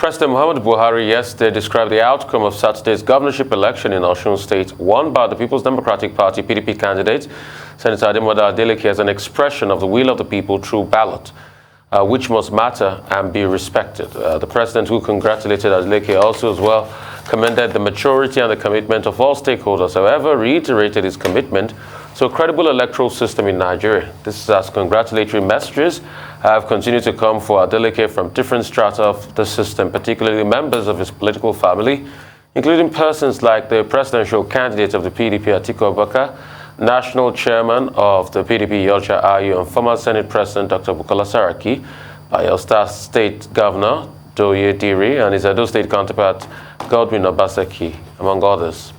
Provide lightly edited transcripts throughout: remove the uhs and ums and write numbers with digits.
President Muhammadu Buhari yesterday described the outcome of Saturday's governorship election in Osun State, won by the People's Democratic Party (PDP) candidate, Senator Ademola Adeleke, as an expression of the will of the people through ballot, which must matter and be respected. The president, who congratulated Adeleke, also as well commended the maturity and the commitment of all stakeholders, however, reiterated his commitment to a credible electoral system in Nigeria. This is as congratulatory messages have continued to come for Adeleke from different strata of the system, particularly members of his political family, including persons like the presidential candidate of the PDP, Atiku Abubakar, national chairman of the PDP, ASUU, and former Senate President Dr. Bukola Saraki, Bayelsa State Governor Doye Diri, and his Edo State counterpart Godwin Obaseki, among others.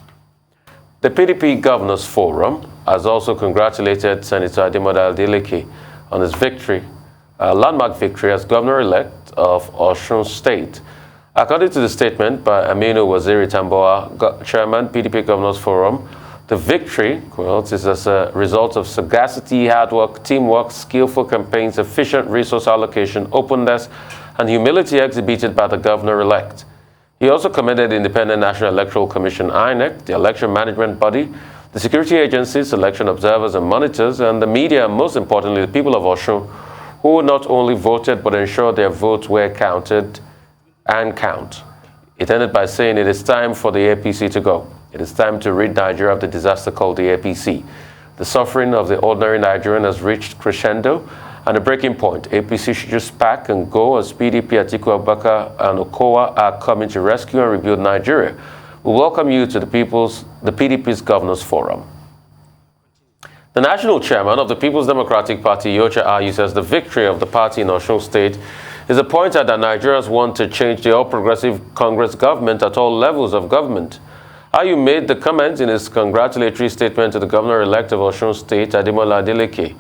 The PDP Governors Forum has also congratulated Senator Ademola Adeleke on his victory, a landmark victory as governor-elect of Osun State. According to the statement by Aminu Waziri Tamboa, Chairman, PDP Governors Forum, the victory, quote, is as a result of sagacity, hard work, teamwork, skillful campaigns, efficient resource allocation, openness, and humility exhibited by the governor-elect. He also commended the Independent National Electoral Commission, INEC, the election management body, the security agencies, election observers and monitors, and the media, and most importantly, the people of Osun, who not only voted but ensured their votes were counted and count. It ended by saying it is time for the APC to go. It is time to rid Nigeria of the disaster called the APC. The suffering of the ordinary Nigerian has reached crescendo and a breaking point. APC should just pack and go as PDP, Atiku Abubakar, and Okowa are coming to rescue and rebuild Nigeria. We welcome you to the PDP's Governors Forum. The national chairman of the People's Democratic Party, Yocha Ayu, says the victory of the party in Osun State is a pointer that Nigerians want to change the All Progressive Congress government at all levels of government. Ayu made the comment in his congratulatory statement to the governor-elect of Osun State, Ademola Adeleke.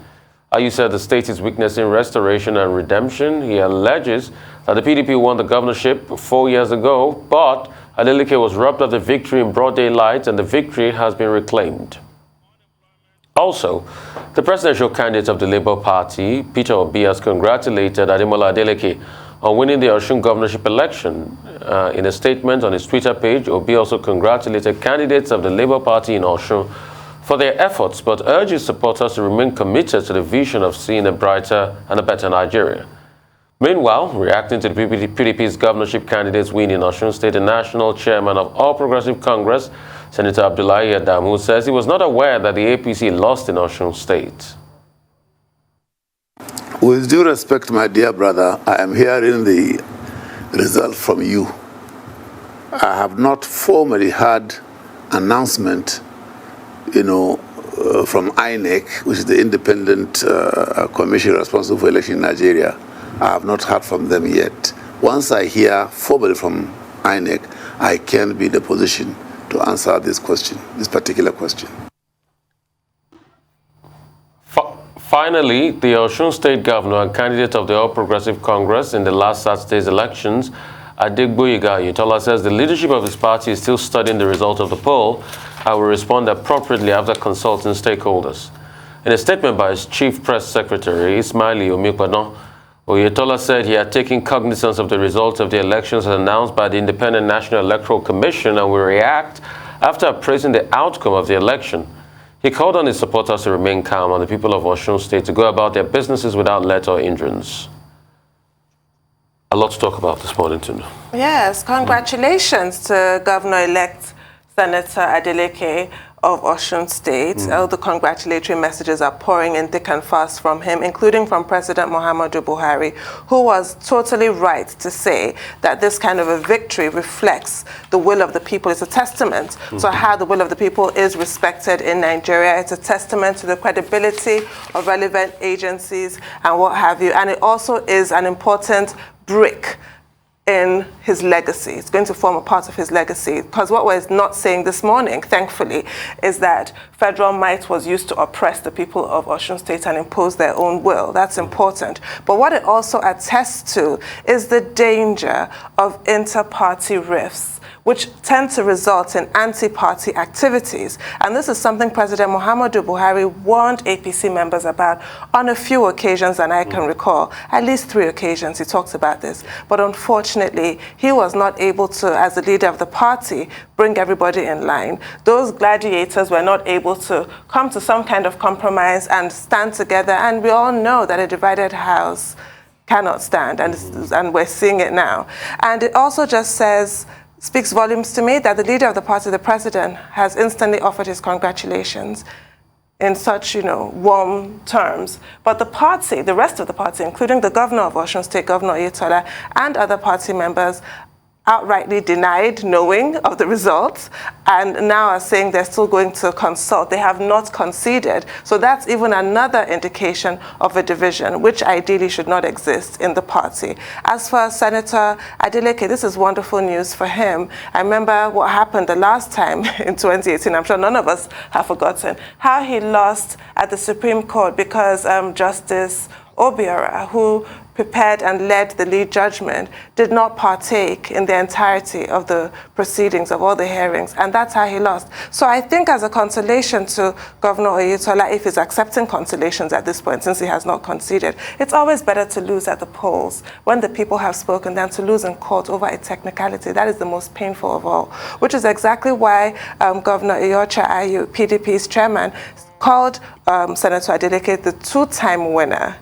Ayu said the state is witnessing restoration and redemption. He alleges that the PDP won the governorship 4 years ago, but Adeleke was robbed of the victory in broad daylight, and the victory has been reclaimed. Also, the presidential candidate of the Labour Party, Peter Obi, has congratulated Ademola Adeleke on winning the Osun governorship election. In a statement on his Twitter page, Obi also congratulated candidates of the Labour Party in Osun for their efforts, but urges supporters to remain committed to the vision of seeing a brighter and a better Nigeria. Meanwhile, reacting to the PDP's governorship candidate's win in Osun State, the national chairman of All Progressive Congress, Senator Abdullahi Adamu, says he was not aware that the APC lost in Osun State. With due respect, my dear brother, I am hearing the result from you. I have not formally had announcement, from INEC, which is the independent commission responsible for election in Nigeria. I have not heard from them yet. Once I hear formally from INEC, I can be in a position to answer this question, this particular question. Finally, the Osun State Governor and candidate of the All Progressive Congress in the last Saturday's elections, Ademola Adeleke, says the leadership of his party is still studying the result of the poll and will respond appropriately after consulting stakeholders. In a statement by his chief press secretary, Ismaili Omikwadon, Oyetola said he had taken cognizance of the results of the elections as announced by the Independent National Electoral Commission and will react after appraising the outcome of the election. He called on his supporters to remain calm and the people of Osun State to go about their businesses without let or hindrance. A lot to talk about this morning, too. Yes, congratulations to Governor-elect Senator Adeleke of Osun State. All the congratulatory messages are pouring in thick and fast from him, including from President Muhammadu Buhari, who was totally right to say that this kind of a victory reflects the will of the people. It's a testament to how the will of the people is respected in Nigeria. It's a testament to the credibility of relevant agencies and what have you. And it also is an important brick in his legacy. It's going to form a part of his legacy, because what we're not saying this morning, thankfully, is that federal might was used to oppress the people of Osun State and impose their own will. That's important. But what it also attests to is the danger of inter-party rifts which tend to result in anti-party activities. And this is something President Muhammadu Buhari warned APC members about on a few occasions, and I can recall, at least 3 occasions he talked about this. But unfortunately, he was not able to, as the leader of the party, bring everybody in line. Those gladiators were not able to come to some kind of compromise and stand together. And we all know that a divided house cannot stand, and we're seeing it now. And it also just speaks volumes to me that the leader of the party, the president, has instantly offered his congratulations in such, warm terms. But the party, the rest of the party, including the governor of Osun State, Governor Oyetola, and other party members, outrightly denied knowing of the results and now are saying they're still going to consult. They have not conceded. So that's even another indication of a division, which ideally should not exist in the party. As for Senator Adeleke, this is wonderful news for him. I remember what happened the last time in 2018. I'm sure none of us have forgotten how he lost at the Supreme Court because Justice Obiora, who prepared and led the lead judgment, did not partake in the entirety of the proceedings, of all the hearings, and that's how he lost. So I think as a consolation to Governor Oyetola, if he's accepting consolations at this point, since he has not conceded, it's always better to lose at the polls when the people have spoken than to lose in court over a technicality. That is the most painful of all, which is exactly why Governor Iyorchia Ayu, PDP's chairman, called Senator Adeleke the 2-time winner.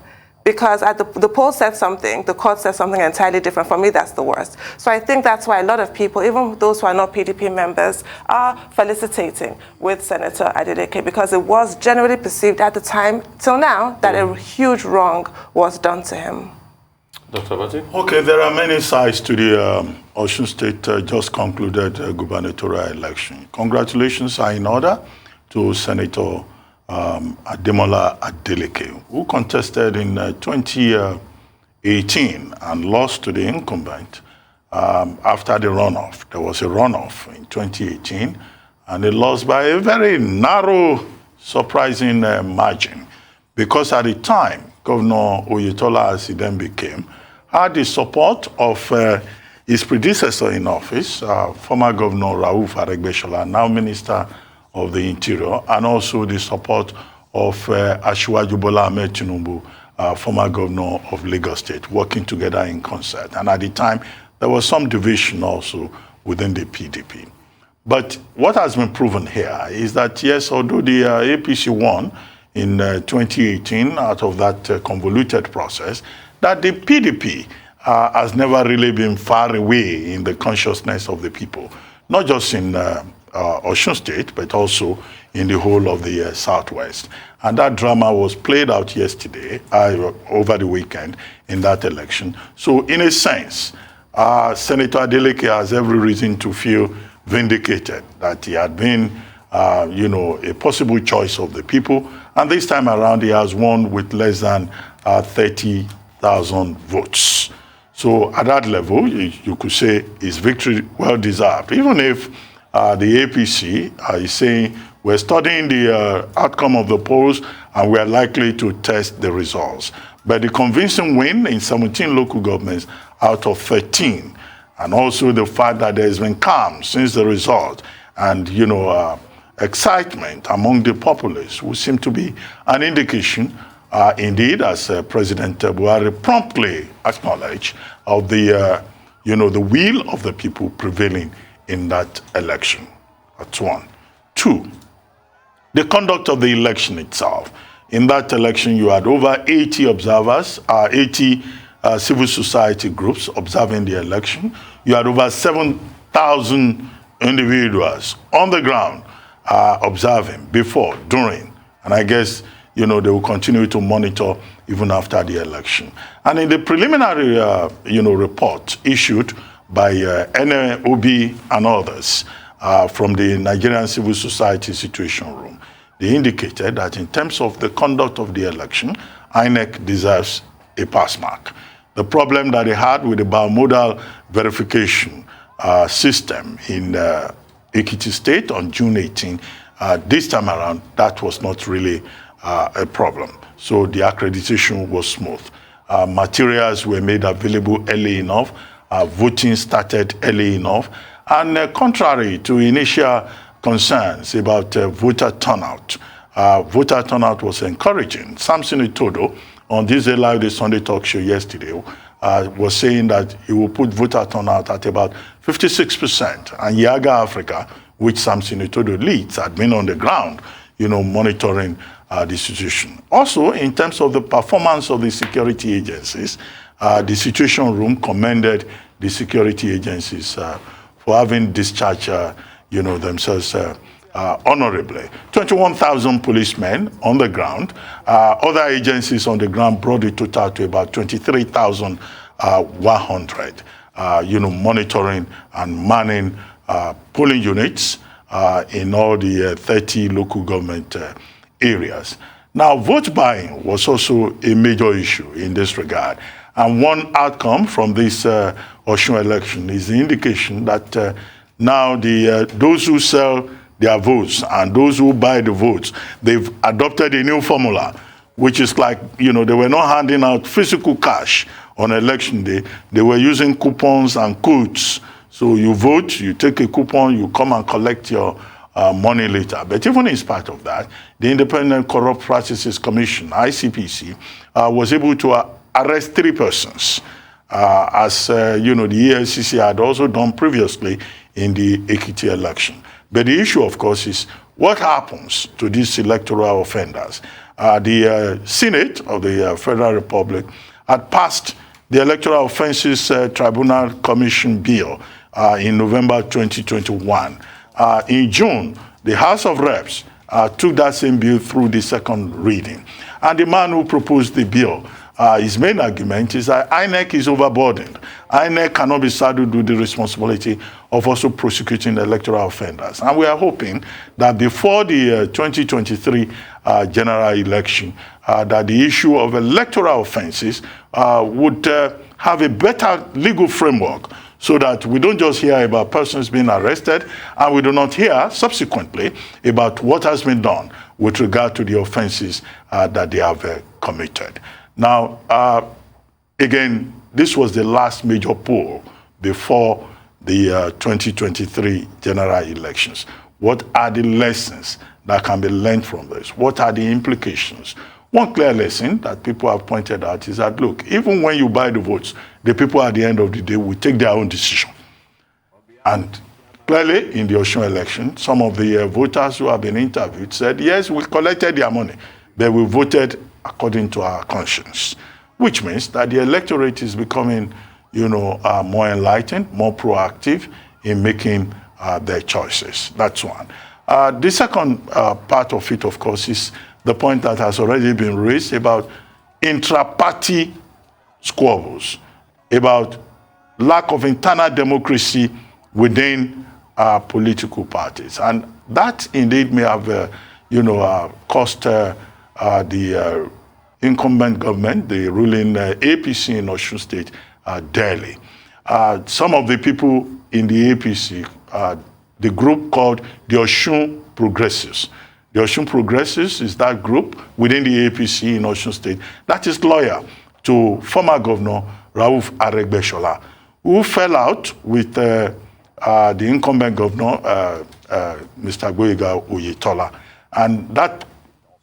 Because at the poll said something, the court said something entirely different. For me, that's the worst. So I think that's why a lot of people, even those who are not PDP members, are felicitating with Senator Adeleke, because it was generally perceived at the time, till now, that a huge wrong was done to him. Dr. Abati? Okay, there are many sides to the Osun State just concluded gubernatorial election. Congratulations are in order to Senator Ademola Adeleke, who contested in 2018 and lost to the incumbent after the runoff. There was a runoff in 2018, and he lost by a very narrow, surprising margin, because at the time, Governor Oyetola, as he then became, had the support of his predecessor in office, former Governor Rauf Aregbesola, now Minister of the Interior, and also the support of Asiwaju Bola Ahmed Tinubu, former governor of Lagos State, working together in concert. And at the time, there was some division also within the PDP. But what has been proven here is that, yes, although the APC won in 2018 out of that convoluted process, that the PDP has never really been far away in the consciousness of the people, not just in Osun State, but also in the whole of the Southwest. And that drama was played out yesterday, over the weekend, in that election. So in a sense, Senator Adeleke has every reason to feel vindicated that he had been, a possible choice of the people. And this time around, he has won with less than 30,000 votes. So at that level, you could say his victory well-deserved, even if the APC is saying we're studying the outcome of the polls and we're likely to test the results. But the convincing win in 17 local governments out of 13, and also the fact that there's been calm since the result, and excitement among the populace would seem to be an indication, indeed, as President Buhari promptly acknowledged, of the the will of the people prevailing in that election. That's one. Two, the conduct of the election itself. In that election, you had over 80 observers, 80 civil society groups observing the election. You had over 7,000 individuals on the ground observing before, during, and I guess they will continue to monitor even after the election. And in the preliminary report issued by NNPC and others from the Nigerian Civil Society Situation Room, they indicated that in terms of the conduct of the election, INEC deserves a pass mark. The problem that they had with the bimodal verification system in Ekiti State on June 18, this time around, that was not really a problem. So the accreditation was smooth. Materials were made available early enough. Voting started early enough. And contrary to initial concerns about voter turnout was encouraging. Samson Itodo, on this Live the Sunday talk show yesterday, was saying that he will put voter turnout at about 56%. And Yaga Africa, which Samson Itodo leads, had been on the ground, monitoring the situation. Also, in terms of the performance of the security agencies, the Situation Room commended the security agencies for having discharged, themselves honorably. 21,000 policemen on the ground. Other agencies on the ground brought the total to about 23,100, monitoring and manning polling units in all the 30 local government areas. Now, vote buying was also a major issue in this regard. And one outcome from this Osun election is the indication that now those who sell their votes and those who buy the votes, they've adopted a new formula, which is like, they were not handing out physical cash on election day. They were using coupons and codes. So you vote, you take a coupon, you come and collect your money later. But even in spite of that, the Independent Corrupt Practices Commission, ICPC, was able to arrest 3 persons, as the EFCC had also done previously in the Ekiti election. But the issue, of course, is what happens to these electoral offenders. The Senate of the Federal Republic had passed the Electoral Offences Tribunal Commission Bill in November 2021. In June, the House of Reps took that same bill through the second reading. And the man who proposed the bill, his main argument is that INEC is overburdened. INEC cannot be saddled with the responsibility of also prosecuting electoral offenders. And we are hoping that before the 2023 general election, that the issue of electoral offenses would have a better legal framework, so that we don't just hear about persons being arrested, and we do not hear subsequently about what has been done with regard to the offenses that they have committed. Now, again, this was the last major poll before the 2023 general elections. What are the lessons that can be learned from this? What are the implications? One clear lesson that people have pointed out is that, look, even when you buy the votes, the people at the end of the day will take their own decision. And clearly, in the Osun election, some of the voters who have been interviewed said, yes, we collected their money, but we voted according to our conscience, which means that the electorate is becoming, more enlightened, more proactive in making their choices. That's one. The second part of it, of course, is the point that has already been raised about intra-party squabbles, about lack of internal democracy within political parties. And that indeed may have, cost the incumbent government, the ruling APC in Osun State, dearly. Some of the people in the APC, the group called the Osun Progressives. The Osun Progressives is that group within the APC in Osun State that is loyal to former Governor Rauf Aregbesola, who fell out with the incumbent governor, Mr. Gboyega Oyetola. And that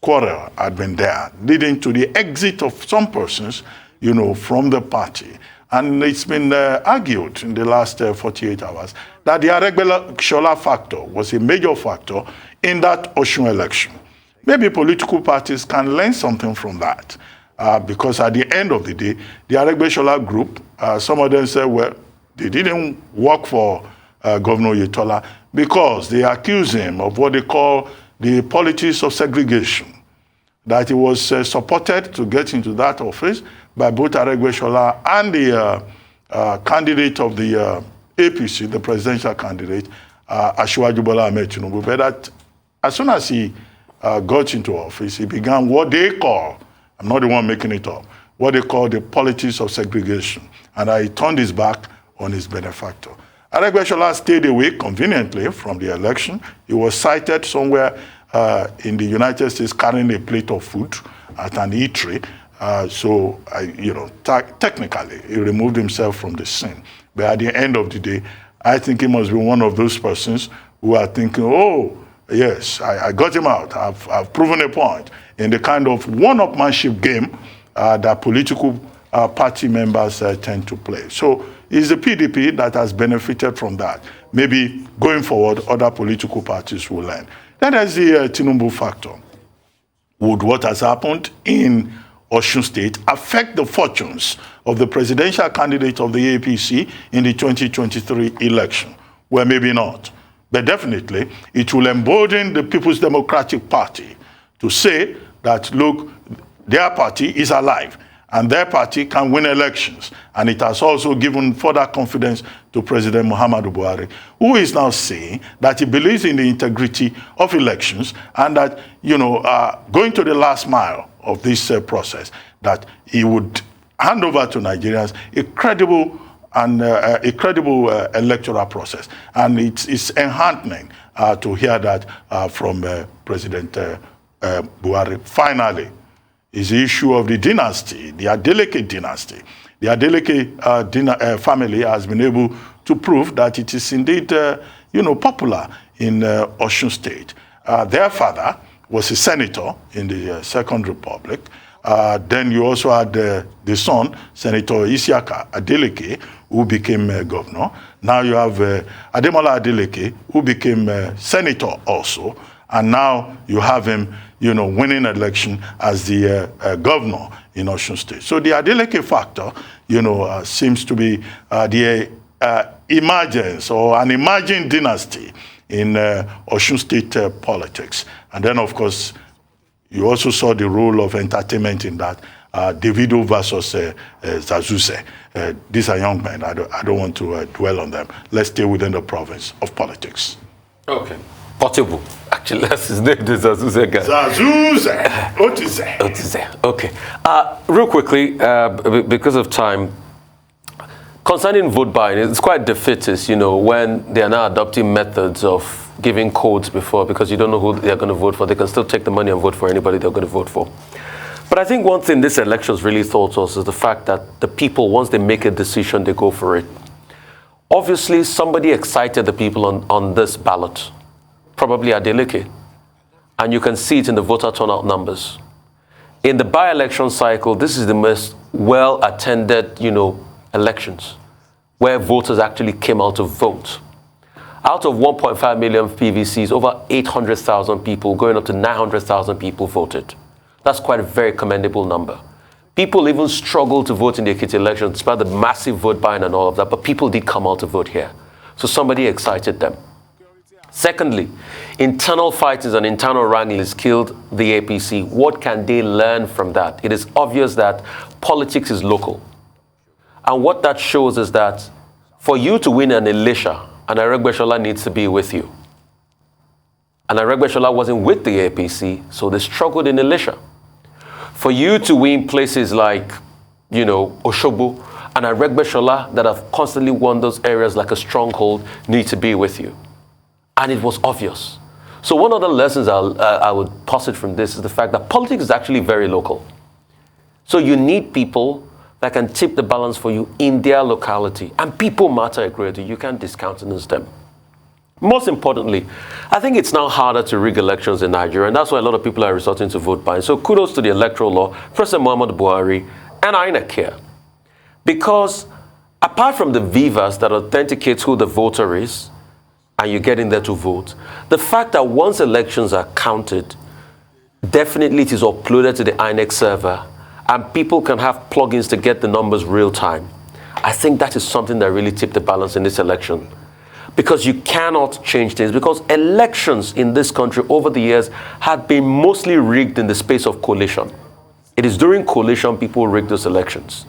quarrel had been there, leading to the exit of some persons, from the party. And it's been argued in the last 48 hours that the Aregbesola factor was a major factor in that Osun election. Maybe political parties can learn something from that, because at the end of the day, the Aregbesola group, some of them said, well, they didn't work for Governor Oyetola because they accuse him of what they call the politics of segregation, that he was supported to get into that office by both Aregbesola and the candidate of the APC, the presidential candidate, Asiwaju Bola Ahmed Tinubu, but that as soon as he got into office, he began what they call, I'm not the one making it up, what they call the politics of segregation. And he turned his back on his benefactor. Aregbesola stayed away conveniently from the election. He was cited somewhere in the United States carrying a plate of food at an eatery. Technically, he removed himself from the scene. But at the end of the day, I think he must be one of those persons who are thinking, oh, yes, I got him out. I've proven a point in the kind of one-upmanship game that political party members tend to play. So it's the PDP that has benefited from that. Maybe going forward, other political parties will learn. Then there's the Tinubu factor. Would what has happened in Osun State affect the fortunes of the presidential candidate of the APC in the 2023 election? Well, maybe not. But definitely, it will embolden the People's Democratic Party to say that, look, their party is alive and their party can win elections. And it has also given further confidence to President Muhammadu Buhari, who is now saying that he believes in the integrity of elections and that, going to the last mile of this process, that he would hand over to Nigerians a credible electoral process. And it's enheartening to hear that from President Buhari. Finally, is the issue of the dynasty, the Adeleke dynasty. The Adeleke family has been able to prove that it is indeed, popular in Osun State. Their father was a senator in the Second Republic. Then you also had the son, Senator Isiaka Adeleke, who became governor. Now you have Ademola Adeleke, who became senator also. And now you have him, winning election as the governor in Osun State. So the Adeleke factor, seems to be the emergence or an emerging dynasty in Osun State politics. And then, of course, you also saw the role of entertainment in that. Davido versus Zazuse. These are young men. I don't want to dwell on them. Let's stay within the province of politics. Okay. Portable. Actually, that's his name, the Zazuse guy. Zazuse. Otize. Okay. Real quickly, because of time, concerning vote buying, it's quite defeatist, when they are now adopting methods of giving codes before, because you don't know who they're going to vote for. They can still take the money and vote for anybody they're going to vote for. But I think one thing this elections really taught us is the fact that the people, once they make a decision, they go for it. Obviously, somebody excited the people on this ballot, probably Adeleke, and you can see it in the voter turnout numbers. In the by-election cycle, this is the most well-attended, elections, where voters actually came out to vote. Out of 1.5 million PVCs, over 800,000 people, going up to 900,000 people voted. That's quite a very commendable number. People even struggled to vote in the Ekiti election, despite the massive vote buying and all of that, but people did come out to vote here. So somebody excited them. Secondly, internal fightings and internal wranglings killed the APC. What can they learn from that? It is obvious that politics is local. And what that shows is that for you to win an Elisha, and Aregbesola needs to be with you. And Aregbesola wasn't with the APC, so they struggled in Elisha. For you to win places like, Osogbo, and Aregbesola that have constantly won those areas like a stronghold need to be with you. And it was obvious. So one of the lessons I would posit from this is the fact that politics is actually very local. So you need people that can tip the balance for you in their locality. And people matter a great deal. You can't discountenance them. Most importantly, I think it's now harder to rig elections in Nigeria, and that's why a lot of people are resorting to vote buying. So kudos to the electoral law, President Muhammadu Buhari, and INEC here. Because apart from the vivas that authenticates who the voter is, and you get in there to vote, the fact that once elections are counted, definitely it is uploaded to the INEC server, and people can have plugins to get the numbers real time. I think that is something that really tipped the balance in this election. Because you cannot change things. Because elections in this country over the years have been mostly rigged in the space of coalition. It is during coalition people rig those elections.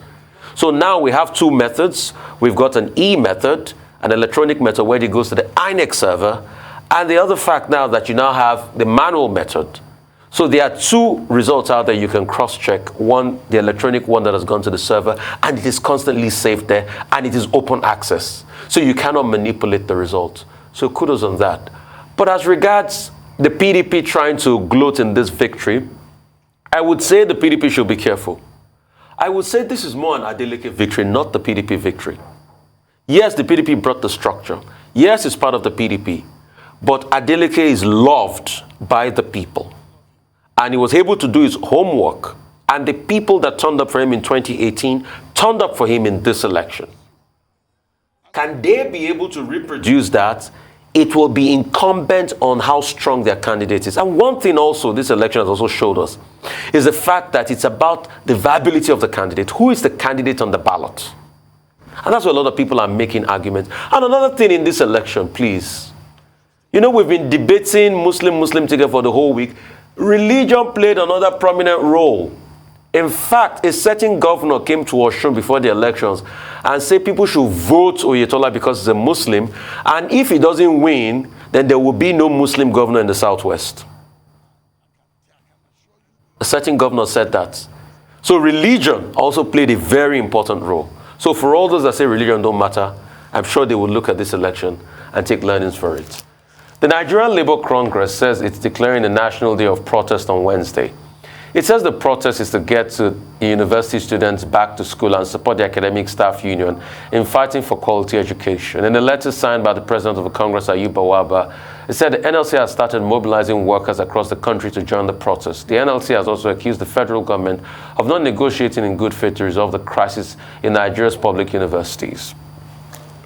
So now we have two methods. We've got an e-method, an electronic method where it goes to the INEC server, and the other fact now that you now have the manual method. So there are two results out there you can cross-check. One, the electronic one that has gone to the server, and it is constantly saved there, and it is open access. So you cannot manipulate the result. So kudos on that. But as regards the PDP trying to gloat in this victory, I would say the PDP should be careful. I would say this is more an Adeleke victory, not the PDP victory. Yes, the PDP brought the structure. Yes, it's part of the PDP. But Adeleke is loved by the people. And he was able to do his homework. And the people that turned up for him in 2018 turned up for him in this election. Can they be able to reproduce that? It will be incumbent on how strong their candidate is. And one thing also this election has also showed us is the fact that it's about the viability of the candidate. Who is the candidate on the ballot? And that's where a lot of people are making arguments. And another thing in this election, please. You know, we've been debating Muslim ticket for the whole week. Religion played another prominent role. In fact, a certain governor came to Osun before the elections and said people should vote Oyetola because he's a Muslim. And if he doesn't win, then there will be no Muslim governor in the Southwest. A certain governor said that. So religion also played a very important role. So for all those that say religion don't matter, I'm sure they will look at this election and take learnings for it. The Nigerian Labour Congress says it's declaring a national day of protest on Wednesday. It says the protest is to get to university students back to school and support the academic staff union in fighting for quality education. In a letter signed by the president of the Congress, ASUU, it said the NLC has started mobilizing workers across the country to join the protest. The NLC has also accused the federal government of not negotiating in good faith to resolve the crisis in Nigeria's public universities.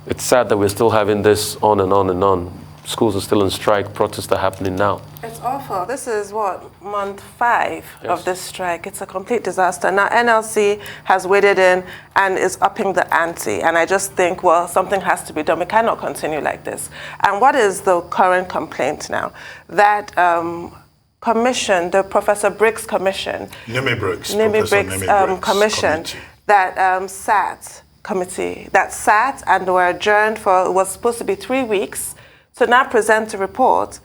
It's sad that we're still having this on and on and on. Schools are still on strike, protests are happening now. It's awful. This is month 5 of this strike. It's a complete disaster. Now, NLC has waded in and is upping the ante. And I just think, well, something has to be done. We cannot continue like this. And what is the current complaint now? That commission, the Professor Briggs Commission, Nimi Briggs Commission, that sat and were adjourned for, it was supposed to be 3 weeks, to now present a report.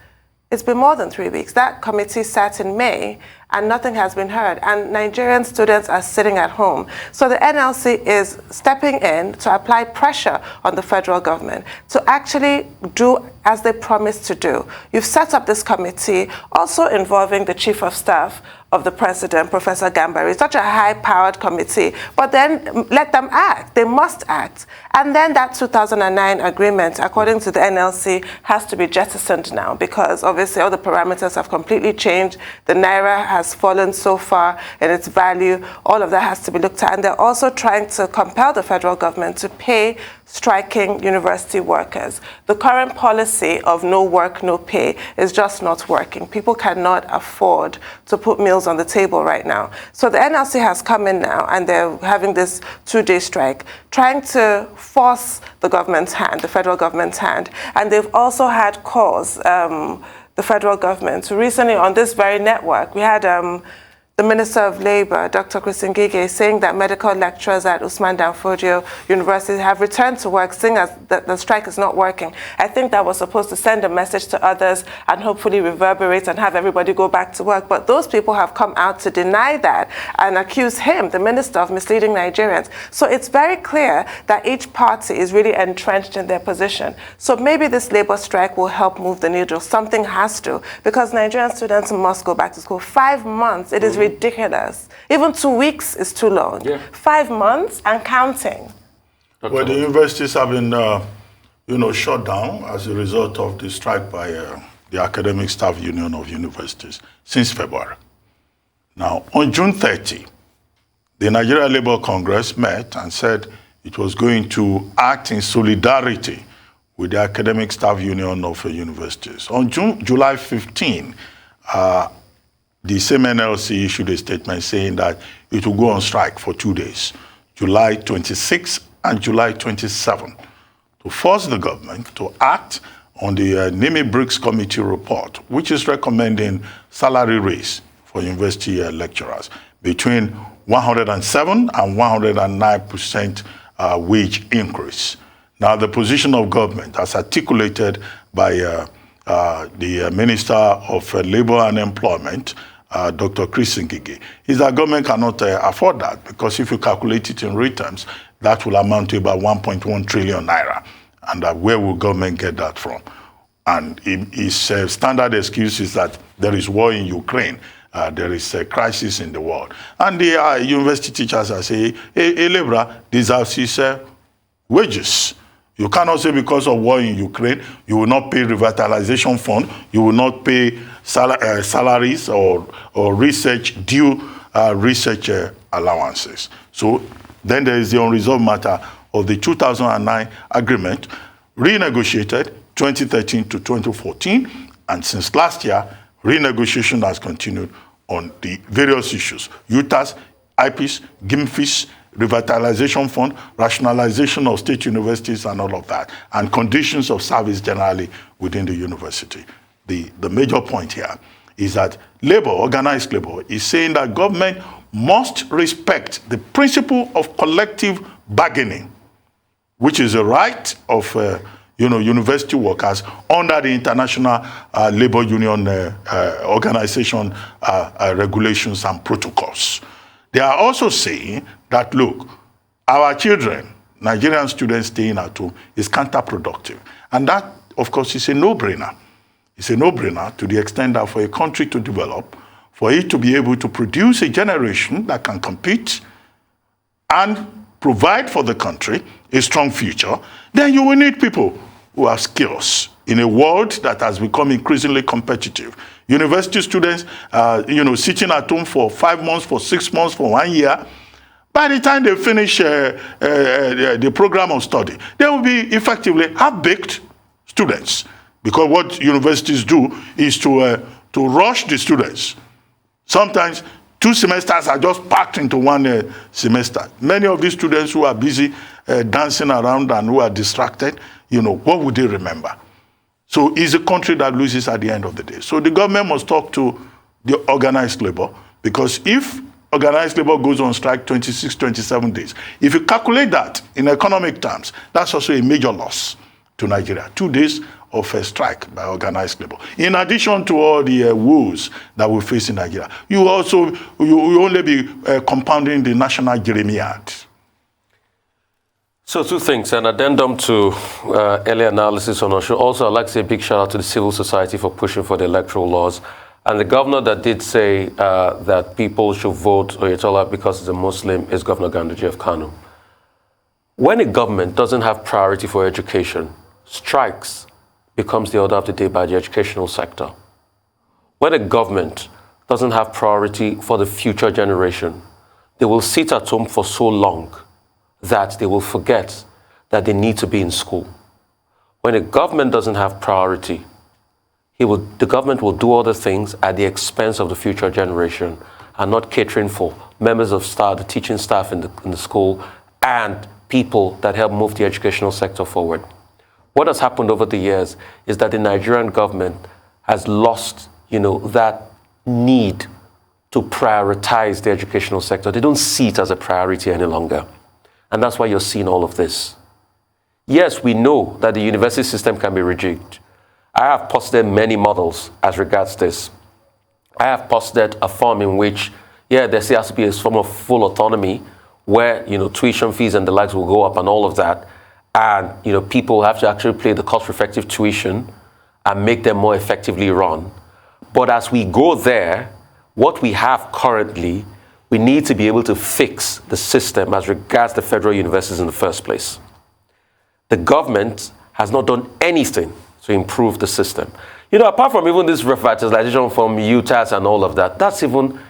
It's been more than 3 weeks. That committee sat in May and nothing has been heard. And Nigerian students are sitting at home. So the NLC is stepping in to apply pressure on the federal government to actually do as they promised to do. You've set up this committee, also involving the chief of staff of the president, Professor Gambari, such a high-powered committee, but then let them act. They must act. And then that 2009 agreement, according to the NLC, has to be jettisoned now because obviously all the parameters have completely changed. The Naira has fallen so far in its value. All of that has to be looked at. And they're also trying to compel the federal government to pay striking university workers. The current policy of no work, no pay is just not working. People cannot afford to put meals on the table right now. So the NLC has come in now and they're having this 2-day strike, trying to force the government's hand, the federal government's hand. And they've also had calls, the federal government. So recently on this very network, we had the Minister of Labour, Dr. Christine Gige, saying that medical lecturers at Usman Danfodio University have returned to work, seeing as the strike is not working. I think that was supposed to send a message to others and hopefully reverberate and have everybody go back to work. But those people have come out to deny that and accuse him, the minister, of misleading Nigerians. So it's very clear that each party is really entrenched in their position. So maybe this labor strike will help move the needle. Something has to, because Nigerian students must go back to school. 5 months, it is ridiculous. Even 2 weeks is too long. Yeah. 5 months and counting. Well, the universities have been, shut down as a result of the strike by the Academic Staff Union of Universities since February. Now, on June 30, the Nigerian Labour Congress met and said it was going to act in solidarity with the Academic Staff Union of Universities. On July 15, the same NLC issued a statement saying that it will go on strike for 2 days, July 26 and July 27, to force the government to act on the Nimi Briggs Committee report, which is recommending salary raise for university lecturers between 107 and 109% wage increase. Now, the position of government, as articulated by the Minister of Labour and Employment, Dr. Christine Gige, is that government cannot afford that, because if you calculate it in real terms, that will amount to about 1.1 trillion naira. And where will government get that from? And his standard excuse is that there is war in Ukraine, there is a crisis in the world. And the university teachers are saying, a laborer deserves his wages. You cannot say because of war in Ukraine, you will not pay revitalization fund, you will not pay salaries or research due research allowances. So then there is the unresolved matter of the 2009 agreement, renegotiated 2013 to 2014, and since last year, renegotiation has continued on the various issues: UTAS, IPs, GIMFIS, revitalization fund, rationalization of state universities and all of that, and conditions of service generally within the university. The major point here is that labor, organized labor, is saying that government must respect the principle of collective bargaining, which is a right of university workers under the International Labor Union Organization regulations and protocols. They are also saying that, look, our children, Nigerian students staying at home, is counterproductive. And that, of course, is a no-brainer. It's a no-brainer to the extent that for a country to develop, for it to be able to produce a generation that can compete and provide for the country a strong future, then you will need people who have skills in a world that has become increasingly competitive. University students, sitting at home for 5 months, for 6 months, for 1 year, by the time they finish the program of study, they will be effectively half-baked students. Because what universities do is to rush the students. Sometimes 2 semesters are just packed into 1 semester. Many of these students who are busy dancing around and who are distracted, what would they remember? So it's a country that loses at the end of the day. So the government must talk to the organized labor, because if organized labor goes on strike 26, 27 days, if you calculate that in economic terms, that's also a major loss to Nigeria. 2 days of a strike by organized labor. In addition to all the woes that we face in Nigeria, you only be compounding the national jeremiad. So 2 things, an addendum to earlier analysis on Osun. Also, I'd like to say a big shout out to the civil society for pushing for the electoral laws. And the governor that did say that people should vote Oyetola because he's a Muslim is Governor Ganduje of Kano. When a government doesn't have priority for education, strikes becomes the order of the day by the educational sector. When a government doesn't have priority for the future generation, they will sit at home for so long that they will forget that they need to be in school. When a government doesn't have priority, the government will do other things at the expense of the future generation and not catering for members of staff, the teaching staff in the school, and people that help move the educational sector forward. What has happened over the years is that the Nigerian government has lost, that need to prioritize the educational sector. They don't see it as a priority any longer. And that's why you're seeing all of this. Yes, we know that the university system can be rejigged. I have posited many models as regards this. I have posited a form in which, there has to be a form of full autonomy where, tuition fees and the likes will go up and all of that. And, people have to actually pay the cost-effective tuition and make them more effectively run. But as we go there, what we have currently, we need to be able to fix the system as regards the federal universities in the first place. The government has not done anything to improve the system. Apart from even this revitalization from UTAS and all of that, that's even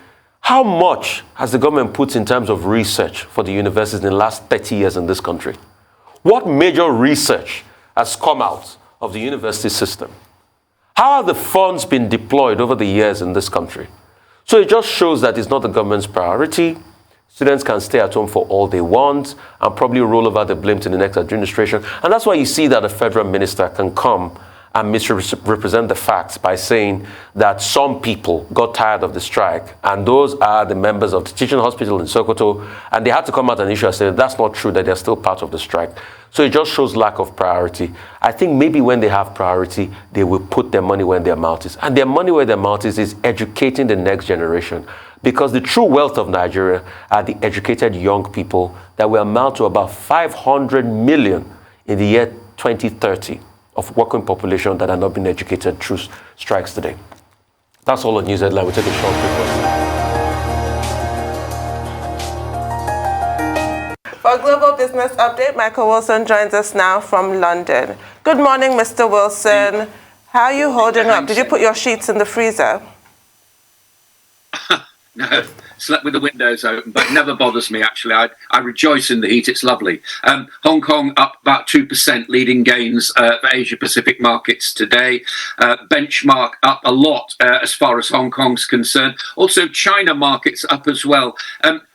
how much has the government put in terms of research for the universities in the last 30 years in this country? What major research has come out of the university system? How have the funds been deployed over the years in this country? So it just shows that it's not the government's priority. Students can stay at home for all they want and probably roll over the blame to the next administration. And that's why you see that a federal minister can come and misrepresent the facts by saying that some people got tired of the strike, and those are the members of the teaching hospital in Sokoto, and they had to come out and issue and say that's not true, that they're still part of the strike. So it just shows lack of priority. I think maybe when they have priority, they will put their money where their mouth is. And their money where their mouth is educating the next generation. Because the true wealth of Nigeria are the educated young people that will amount to about 500 million in the year 2030 of working population that are not being educated through strikes today. That's all on News Headline. We'll take a short break. For a global business update, Michael Wilson joins us now from London. Good morning, Mr. Wilson. How are you holding up? Did you put your sheets in the freezer? No, slept with the windows open, but never bothers me, actually. I rejoice in the heat. It's lovely. Hong Kong up about 2%, leading gains for Asia-Pacific markets today. Benchmark up a lot as far as Hong Kong's concerned. Also, China markets up as well.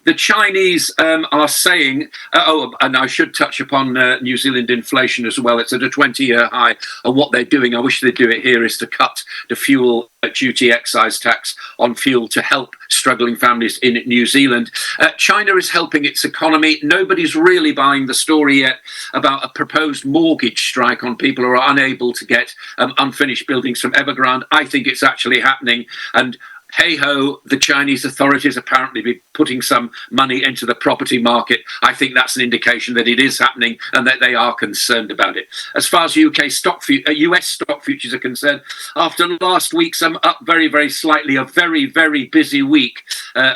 The Chinese are saying, and I should touch upon New Zealand inflation as well. It's at a 20-year high. And what they're doing, I wish they'd do it here, is to cut the fuel duty excise tax on fuel to help struggling families in New Zealand. China is helping its economy. Nobody's really buying the story yet about a proposed mortgage strike on people who are unable to get unfinished buildings from Evergrande. I think it's actually happening. And hey-ho, the Chinese authorities apparently be putting some money into the property market. I think that's an indication that it is happening and that they are concerned about it. As far as US stock futures are concerned, after last week's up very, very slightly, a very, very busy week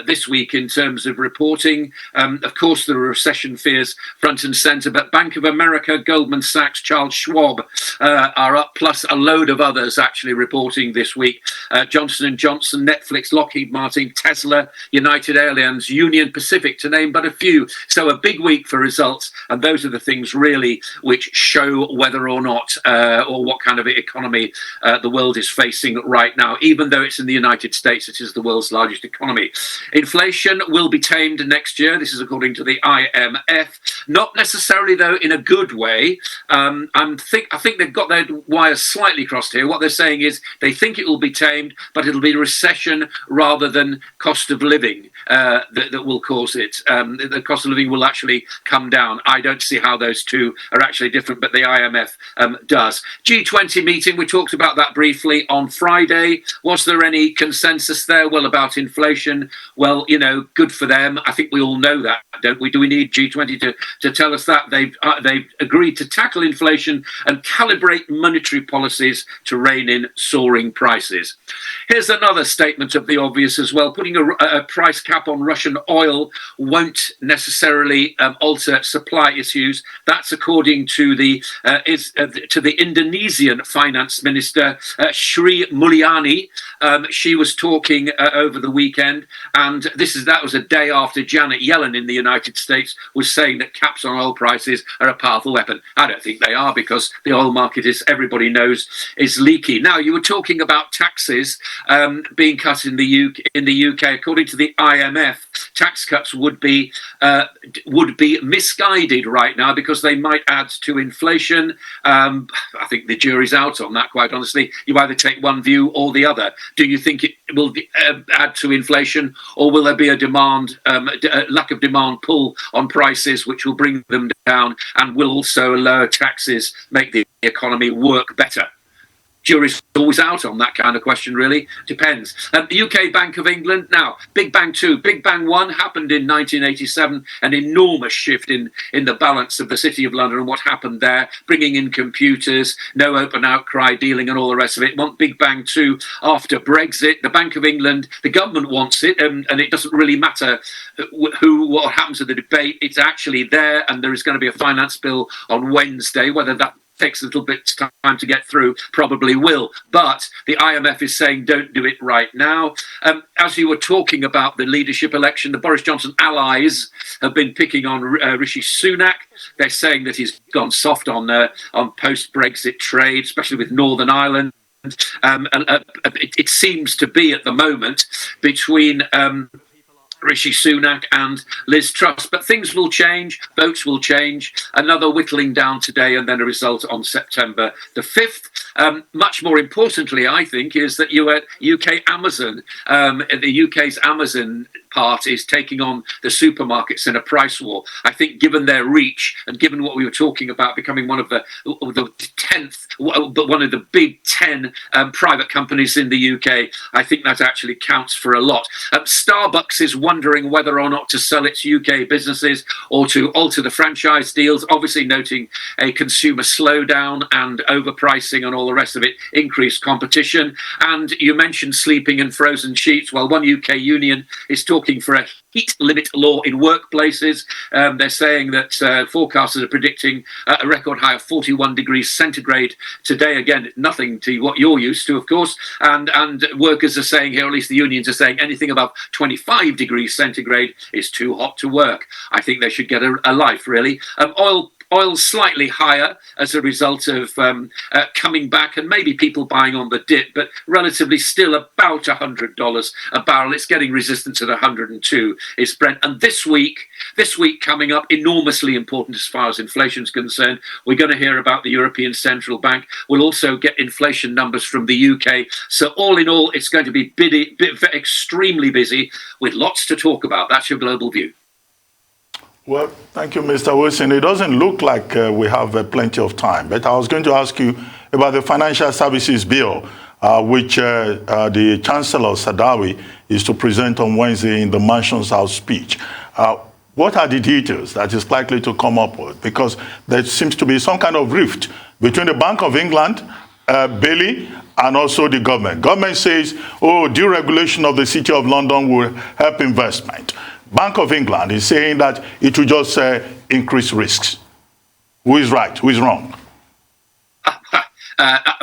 this week in terms of reporting. Of course, there are recession fears front and centre, but Bank of America, Goldman Sachs, Charles Schwab are up, plus a load of others actually reporting this week. Johnson & Johnson, Netflix, Lockheed Martin, Tesla, United Airlines, Union Pacific, to name but a few. So a big week for results, and those are the things really which show whether or not or what kind of economy the world is facing right now. Even though it's in the United States, it is the world's largest economy. Inflation will be tamed next year. This is according to the IMF. Not necessarily, though, in a good way. I think they've got their wires slightly crossed here. What they're saying is they think it will be tamed, but it'll be recession rather than cost of living that will cause it. The cost of living will actually come down. I don't see how those two are actually different, but the IMF does. G20 meeting, we talked about that briefly on Friday. Was there any consensus there? Well, about inflation, well, you know, good for them. I think we all know that, don't we? Do we need G20 to tell us that? They've agreed to tackle inflation and calibrate monetary policies to rein in soaring prices. Here's another statement of the obvious as well. Putting a price cap on Russian oil won't necessarily alter supply issues. That's according to the Indonesian finance minister, Sri Mulyani. She was talking over the weekend, and that was a day after Janet Yellen in the United States was saying that caps on oil prices are a powerful weapon. I don't think they are, because the oil market, everybody knows, is leaky. Now, you were talking about taxes being cut in the UK. According to the IMF, tax cuts would be misguided right now because they might add to inflation. I think the jury's out on that, quite honestly. You either take one view or the other. Do you think it will add to inflation, or will there be a lack of demand pull on prices which will bring them down, and will also lower taxes make the economy work better? Jury's always out on that kind of question, really. Depends. The UK Bank of England, now, Big Bang 2. Big Bang 1 happened in 1987, an enormous shift in the balance of the City of London and what happened there, bringing in computers, no open outcry dealing and all the rest of it. Want Big Bang 2 after Brexit. The Bank of England, the government wants it, and it doesn't really matter what happens to the debate. It's actually there, and there is going to be a finance bill on Wednesday. Whether that takes a little bit of time to get through, probably will. But the IMF is saying don't do it right now. As you were talking about the leadership election, the Boris Johnson allies have been picking on Rishi Sunak. They're saying that he's gone soft on post-Brexit trade, especially with Northern Ireland. It seems to be at the moment between Rishi Sunak and Liz Truss. But things will change, votes will change, another whittling down today and then a result on September the 5th. Much more importantly, I think, is that UK Amazon, the UK's Amazon part is taking on the supermarkets in a price war. I think given their reach and given what we were talking about becoming one of the 10th, but one of the big 10 private companies in the UK, I think that actually counts for a lot. Starbucks is wondering whether or not to sell its UK businesses or to alter the franchise deals, obviously noting a consumer slowdown and overpricing and all the rest of it, increased competition. And you mentioned sleeping in frozen sheets. Well, one UK union is talking for a heat limit law in workplaces. They're saying that forecasters are predicting a record high of 41 degrees centigrade today. Again, nothing to what you're used to, of course. And workers are saying here, or at least the unions are saying, anything above 25 degrees centigrade is too hot to work. I think they should get a life, really. Oil's slightly higher as a result of coming back and maybe people buying on the dip, but relatively still about $100 a barrel. It's getting resistance at 102 is Brent. And this week coming up, enormously important as far as inflation is concerned. We're going to hear about the European Central Bank. We'll also get inflation numbers from the UK. So all in all, it's going to be extremely busy with lots to talk about. That's your global view. Well, thank you, Mr. Wilson. It doesn't look like we have plenty of time, but I was going to ask you about the Financial Services Bill, which the Chancellor Sadawi is to present on Wednesday in the Mansion's House speech. What are the details that is likely to come up with? Because there seems to be some kind of rift between the Bank of England, Bailey, and also the government. Government says, deregulation of the City of London will help investment. Bank of England is saying that it will just increase risks. Who is right? Who is wrong?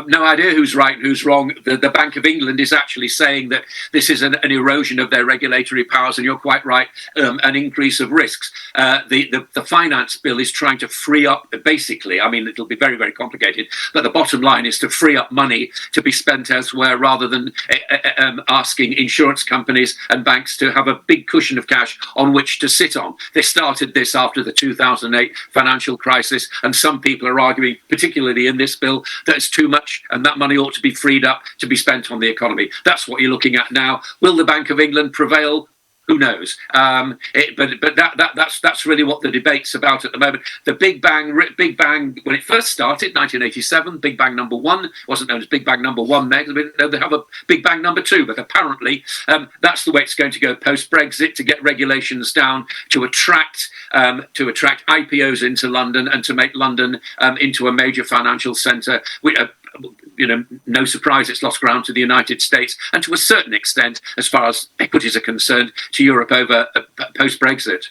No idea who's right and who's wrong. The Bank of England is actually saying that this is an erosion of their regulatory powers, and you're quite right, an increase of risks. The finance bill is trying to free up, basically, I mean, it'll be very, very complicated, but the bottom line is to free up money to be spent elsewhere rather than asking insurance companies and banks to have a big cushion of cash on which to sit on. They started this after the 2008 financial crisis, and some people are arguing, particularly in this bill, that it's too much and that money ought to be freed up to be spent on the economy. That's what you're looking at now. Will the Bank of England prevail? Who knows? But that's really what the debate's about at the moment. The Big Bang, when it first started, 1987, Big Bang number one, wasn't known as Big Bang number one there, they have a Big Bang number two, but apparently that's the way it's going to go post-Brexit, to get regulations down, to attract IPOs into London and to make London into a major financial centre. No surprise it's lost ground to the United States and to a certain extent, as far as equities are concerned, to Europe over post-Brexit.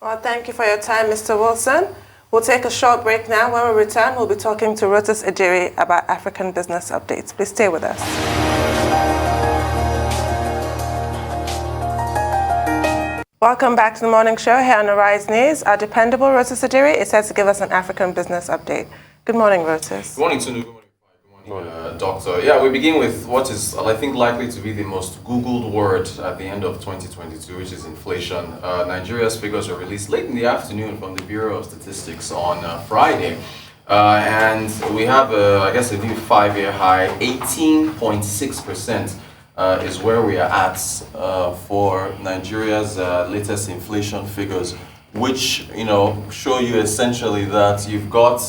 Well, thank you for your time, Mr. Wilson. We'll take a short break now. When we return, we'll be talking to Rotus Ejiri about African business updates. Please stay with us. Welcome back to the morning show here on Arise News. Our dependable Rotus Ejiri is set to give us an African business update. Good morning, Rotus. Good morning, Tunu. Good morning, Doctor. Yeah, we begin with what is, I think, likely to be the most Googled word at the end of 2022, which is inflation. Nigeria's figures were released late in the afternoon from the Bureau of Statistics on Friday. And we have, I guess, a new 5-year high, 18.6% is where we are at for Nigeria's latest inflation figures, which, show you essentially that you've got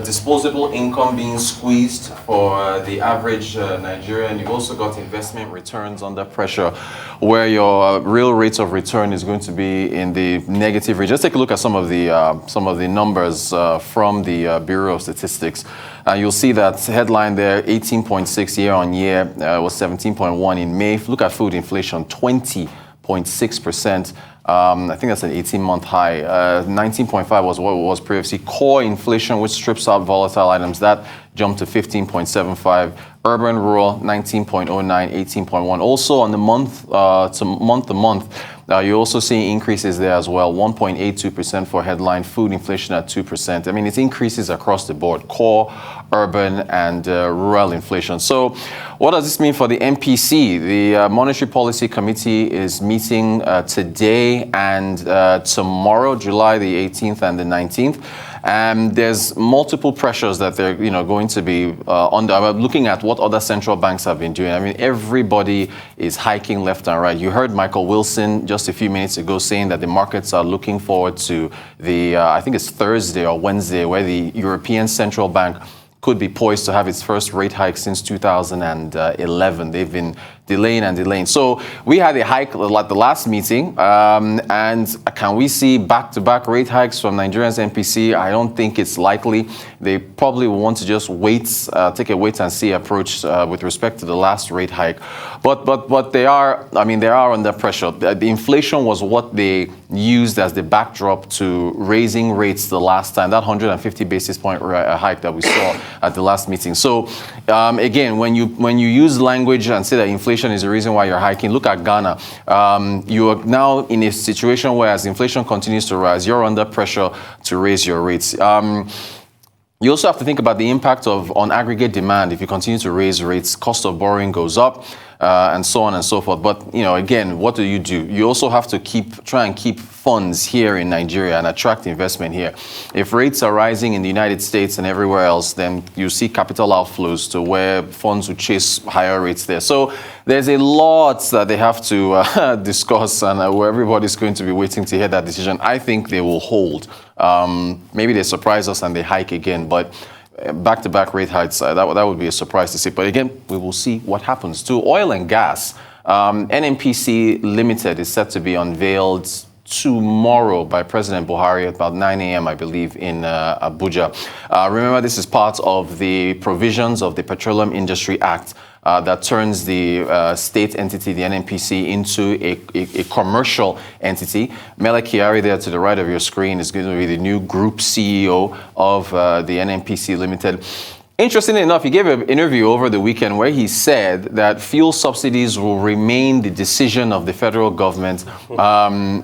disposable income being squeezed for the average Nigerian. You've also got investment returns under pressure, where your real rate of return is going to be in the negative range. Just take a look at some of the numbers from the Bureau of Statistics. You'll see that headline there, 18.6 year on year, was 17.1 in May. If you look at food inflation, 20.6%. I think that's an 18-month high. 19.5 was what it was previously. Core inflation, which strips out volatile items, that jumped to 15.75. Urban, rural, 19.09, 18.1. Also on the month to month, you're also seeing increases there as well. 1.82% for headline, food inflation at 2%. I mean, it's increases across the board, core, urban, and rural inflation. So what does this mean for the NPC? The Monetary Policy Committee is meeting today and tomorrow, July the 18th and the 19th. There's multiple pressures that they're going to be under. I'm looking at what other central banks have been doing. I mean, everybody is hiking left and right. You heard Michael Wilson just a few minutes ago saying that the markets are looking forward to the, I think it's Thursday or Wednesday, where the European Central Bank could be poised to have its first rate hike since 2011. They've been delaying. So we had a hike at the last meeting, and can we see back-to-back rate hikes from Nigeria's NPC? I don't think it's likely. They probably will want to just wait, take a wait-and-see approach with respect to the last rate hike. But they are under pressure. The inflation was what they used as the backdrop to raising rates the last time, that 150 basis point hike that we saw at the last meeting. So again, when you use language and say that inflation is the reason why you're hiking, look at Ghana. You are now in a situation where as inflation continues to rise, you're under pressure to raise your rates. You also have to think about the impact on aggregate demand. If you continue to raise rates, cost of borrowing goes up, and so on and so forth. But again, what do? You also have to try and keep funds here in Nigeria and attract investment here. If rates are rising in the United States and everywhere else, then you see capital outflows to where funds will chase higher rates there. So there's a lot that they have to discuss, and where everybody's going to be waiting to hear that decision. I think they will hold. Maybe they surprise us and they hike again, but back-to-back rate hikes, that would be a surprise to see. But again, we will see what happens. To oil and gas, NNPC Limited is set to be unveiled tomorrow by President Buhari at about 9 a.m., I believe, in Abuja. Remember, this is part of the provisions of the Petroleum Industry Act that turns the state entity, the NNPC, into a commercial entity. Mele Kyari, there to the right of your screen, is going to be the new group CEO of the NNPC Limited. Interestingly enough, he gave an interview over the weekend where he said that fuel subsidies will remain the decision of the federal government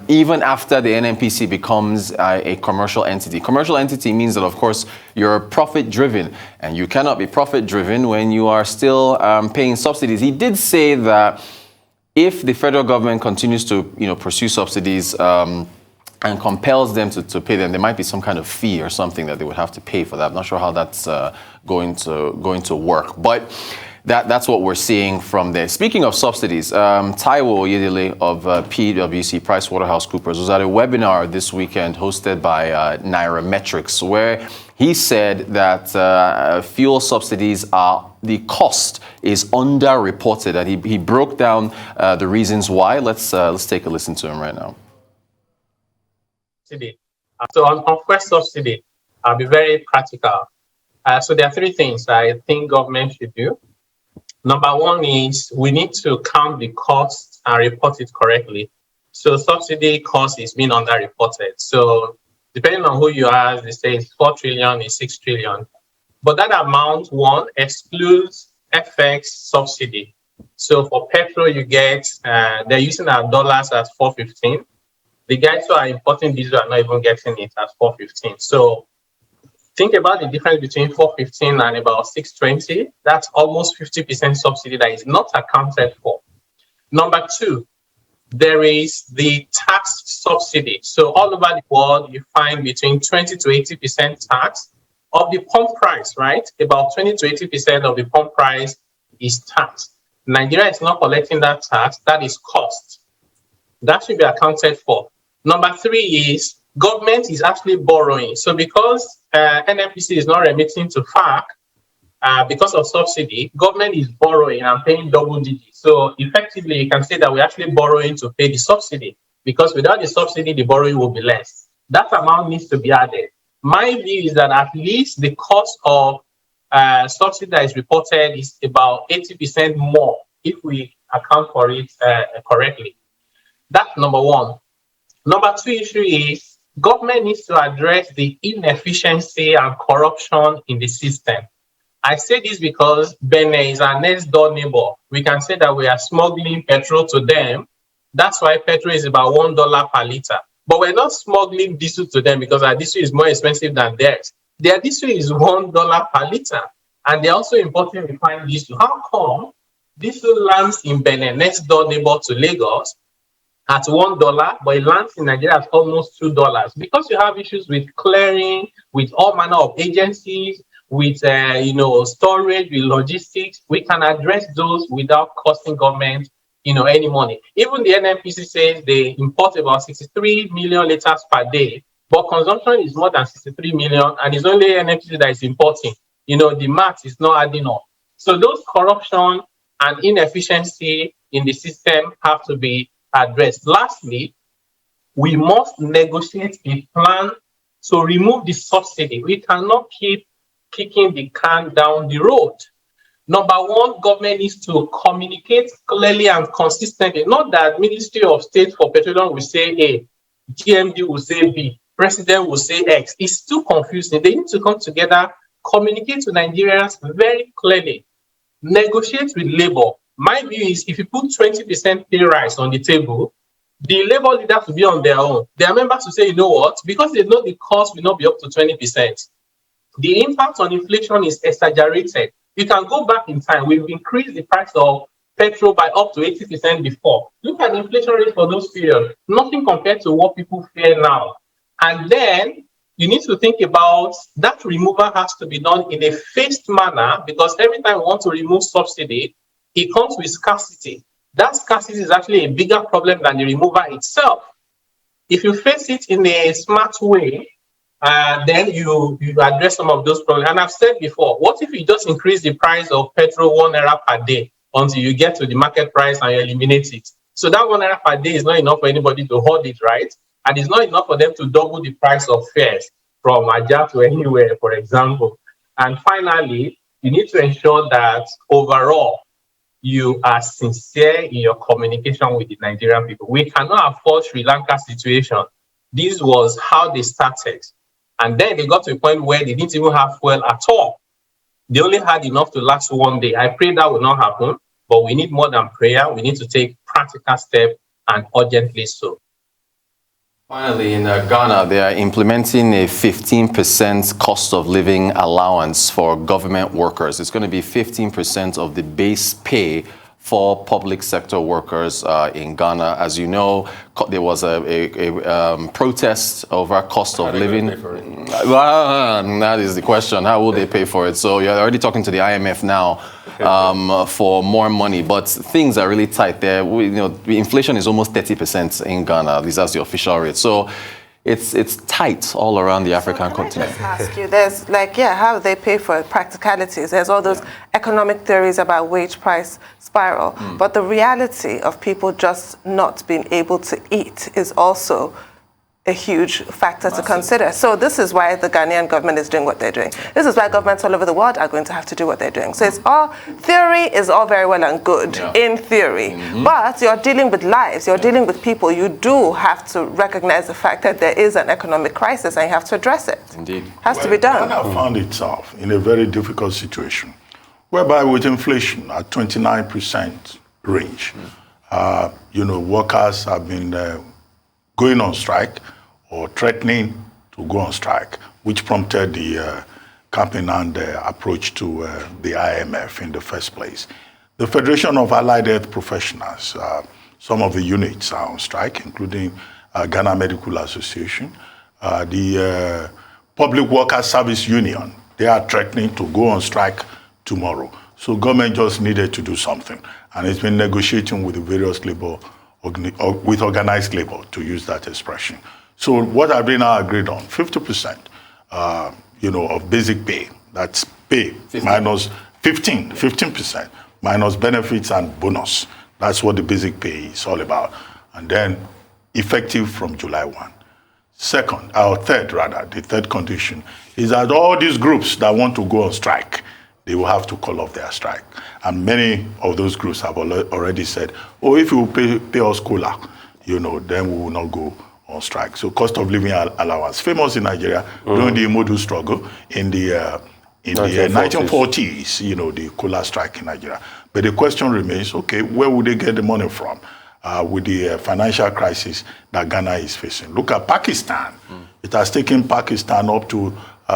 even after the NNPC becomes a commercial entity. Commercial entity means that, of course, you're profit-driven, and you cannot be profit-driven when you are still paying subsidies. He did say that if the federal government continues to pursue subsidies and compels them to pay them, there might be some kind of fee or something that they would have to pay for that. I'm not sure how that's going to work, but that's what we're seeing from there. Speaking of subsidies, Taiwo Oyedele of PwC, PricewaterhouseCoopers, was at a webinar this weekend hosted by Nairametrics, where he said that fuel subsidies the cost is underreported, and he broke down the reasons why. Let's take a listen to him right now. So on first subsidy, I'll be very practical. So there are three things I think government should do. Number one is we need to count the cost and report it correctly. So subsidy cost is being underreported. So depending on who you ask, they say it's 4 trillion, it's 6 trillion. But that amount, one, excludes FX subsidy. So for petrol, you get, they're using our dollars as 415. The guys who are importing diesel are not even getting it as 415. So think about the difference between 415 and about 620. That's almost 50% subsidy that is not accounted for. Number two, there is the tax subsidy. So all over the world, you find between 20 to 80% tax of the pump price, right? About 20 to 80% of the pump price is tax. Nigeria is not collecting that tax. That is cost. That should be accounted for. Number three is government is actually borrowing. So because NNPC is not remitting to FARC because of subsidy, government is borrowing and paying double digits. So effectively, you can say that we're actually borrowing to pay the subsidy, because without the subsidy, the borrowing will be less. That amount needs to be added. My view is that at least the cost of subsidy that is reported is about 80% more if we account for it correctly. That's number one. Number two issue is government needs to address the inefficiency and corruption in the system. I say this because Benin is our next door neighbor. We can say that we are smuggling petrol to them. That's why petrol is about $1 per liter. But we're not smuggling diesel to them because our diesel is more expensive than theirs. Their diesel is $1 per liter. And they're also importing refined diesel. How come diesel lands in Benin, next door neighbor to Lagos, at $1, but it lands in Nigeria at almost $2? Because you have issues with clearing, with all manner of agencies, with storage, with logistics. We can address those without costing government any money. Even the NNPC says they import about 63 million liters per day, but consumption is more than 63 million, and it's only NNPC that is importing. The math is not adding up. So those corruption and inefficiency in the system have to be addressed. Lastly, we must negotiate a plan to remove the subsidy. We cannot keep kicking the can down the road. Number one, government needs to communicate clearly and consistently. Not that Ministry of State for Petroleum will say A, GMD will say B, President will say X. It's too confusing. They need to come together, communicate to Nigerians very clearly, negotiate with labor. My view is if you put 20% pay rise on the table, the labor leaders will be on their own. Their members will say, you know what, because they know the cost will not be up to 20%. The impact on inflation is exaggerated. You can go back in time. We've increased the price of petrol by up to 80% before. Look at the inflation rate for those periods. Nothing compared to what people fear now. And then you need to think about that removal has to be done in a phased manner, because every time we want to remove subsidy, it comes with scarcity. That scarcity is actually a bigger problem than the removal itself. If you face it in a smart way, then you address some of those problems. And I've said before, what if you just increase the price of petrol 1 naira per day until you get to the market price and you eliminate it? So that 1 naira per day is not enough for anybody to hold it, right? And it's not enough for them to double the price of fares from Aja to anywhere, for example. And finally, you need to ensure that overall, you are sincere in your communication with the Nigerian people. We cannot afford Sri Lanka's situation. This was how they started. And then they got to a point where they didn't even have fuel at all. They only had enough to last one day. I pray that will not happen, but we need more than prayer. We need to take practical steps, and urgently so. Finally, in Ghana, they are implementing a 15% cost of living allowance for government workers. It's going to be 15% of the base pay for public sector workers in Ghana. As you know, there was a protest over cost of living. That is the question. How will they pay for it? So you're already talking to the IMF now for more money, but things are really tight there. The inflation is almost 30% in Ghana. At least that's the official rate. So it's tight all around the African continent. I just ask you, there's how they pay for it, practicalities. There's all those economic theories about wage price spiral, but the reality of people just not being able to eat is also a huge factor to consider. So this is why the Ghanaian government is doing what they're doing. This is why governments all over the world are going to have to do what they're doing. So theory is all very well and good in theory, but you're dealing with lives, you're dealing with people. You do have to recognize the fact that there is an economic crisis and you have to address it. Indeed. Has to be done. Ghana found itself in a very difficult situation, whereby with inflation at 29% range, workers have been going on strike or threatening to go on strike, which prompted the campaign and approach to the IMF in the first place. The Federation of Allied Health Professionals, some of the units are on strike, including Ghana Medical Association. The Public Workers Service Union, they are threatening to go on strike tomorrow. So government just needed to do something. And it's been negotiating with the various labor with organized labor, to use that expression. So what have been now agreed on? 50%, of basic pay. That's pay 15. Minus 15% minus benefits and bonus. That's what the basic pay is all about. And then effective from July 1. The third condition is that all these groups that want to go on strike, they will have to call off their strike. And many of those groups have already said, if you pay us COLA, then we will not go on strike. So cost of living allowance, famous in Nigeria during the Imodu struggle in the 1940s, the COLA strike in Nigeria. But the question remains, where would they get the money from with the financial crisis that Ghana is facing? Look at Pakistan. It has taken Pakistan up to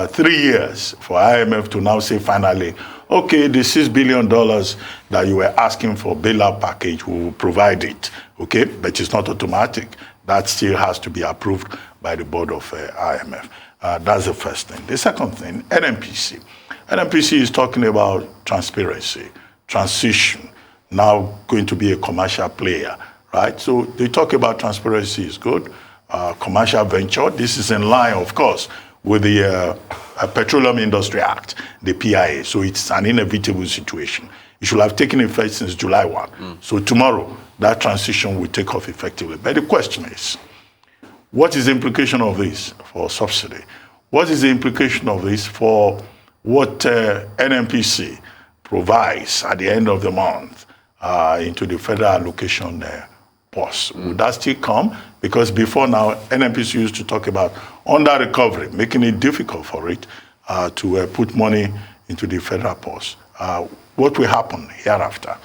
3 years for IMF to now say finally, the $6 billion that you were asking for bailout package, we will provide it, but it's not automatic. That still has to be approved by the board of IMF. That's the first thing. The second thing, NNPC. NNPC is talking about transparency, transition, now going to be a commercial player, right? So they talk about transparency is good, commercial venture. This is in line, of course, with the Petroleum Industry Act, the PIA. So it's an inevitable situation. It should have taken effect since July 1. So tomorrow, that transition will take off effectively. But the question is, what is the implication of this for subsidy? What is the implication of this for what NNPC provides at the end of the month into the federal allocation pause? Will that still come? Because before now, NNPC used to talk about under recovery, making it difficult for it to put money into the federal pause. What will happen hereafter?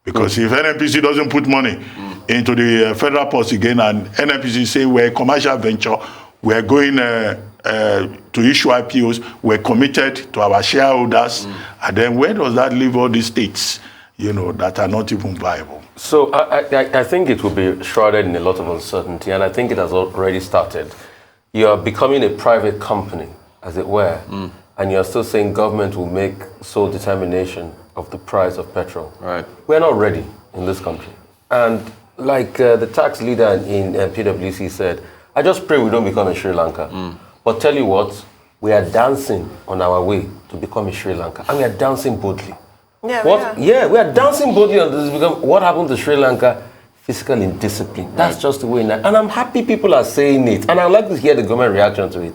Because if NNPC doesn't put money into the federal pause again, and NNPC say we're a commercial venture, we're going to issue IPOs, we're committed to our shareholders, and then where does that leave all these states, that are not even viable? So I think it will be shrouded in a lot of uncertainty, and I think it has already started. You are becoming a private company, as it were, and you're still saying government will make sole determination of the price of petrol. Right. We're not ready in this country. And like the tax leader in PwC said, I just pray we don't become a Sri Lanka. But tell you what, we are dancing on our way to become a Sri Lanka, and we are dancing boldly. Yeah, we are dancing boldly on this because what happened to Sri Lanka? Fiscal indiscipline. That's just the way. And I'm happy people are saying it. And I'd like to hear the government reaction to it.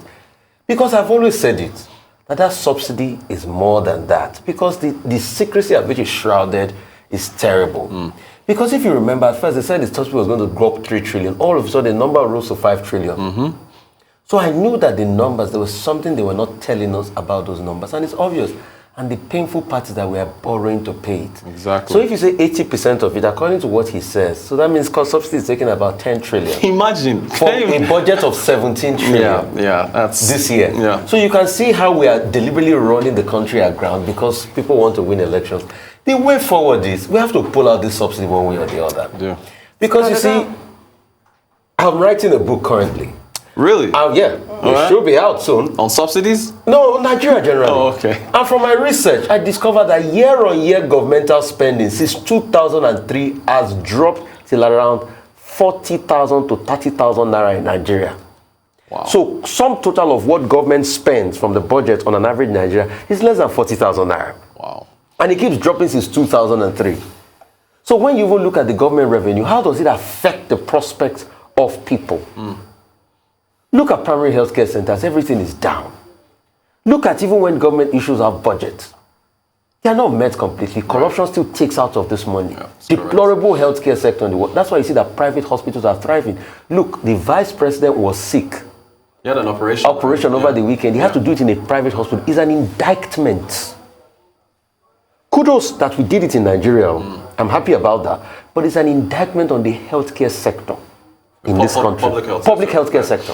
Because I've always said it, that subsidy is more than that. Because the secrecy at which it's shrouded is terrible. Because if you remember, at first they said the subsidy was going to drop 3 trillion. All of a sudden, the number rose to 5 trillion. So I knew that the numbers, there was something they were not telling us about those numbers. And it's obvious. And the painful part is that we are borrowing to pay it. Exactly. So if you say 80% of it, according to what he says, so that means subsidy is taking about 10 trillion. Imagine. For a budget of 17 trillion that's this year. Yeah. So you can see how we are deliberately running the country aground because people want to win elections. The way forward is, we have to pull out this subsidy one way or the other. Yeah. Because you see, I'm writing a book currently. Really? Yeah, it should be out soon. On subsidies? No, Nigeria generally. Oh, okay. And from my research, I discovered that year-on-year governmental spending since 2003 has dropped till around 40,000 to 30,000 naira in Nigeria. Wow. So sum total of what government spends from the budget on an average in Nigeria is less than 40,000 naira. Wow. And it keeps dropping since 2003. So when you even look at the government revenue, how does it affect the prospects of people? Look at primary healthcare centers, everything is down. Look at even when government issues have budgets. They are not met completely. Corruption still takes out of this money. Yeah, deplorable healthcare sector in the world. That's why you see that private hospitals are thriving. Look, the vice president was sick. He had an operation. Over the weekend. He had to do it in a private hospital. It's an indictment. Kudos that we did it in Nigeria. I'm happy about that. But it's an indictment on the healthcare sector in this country. Public healthcare sector.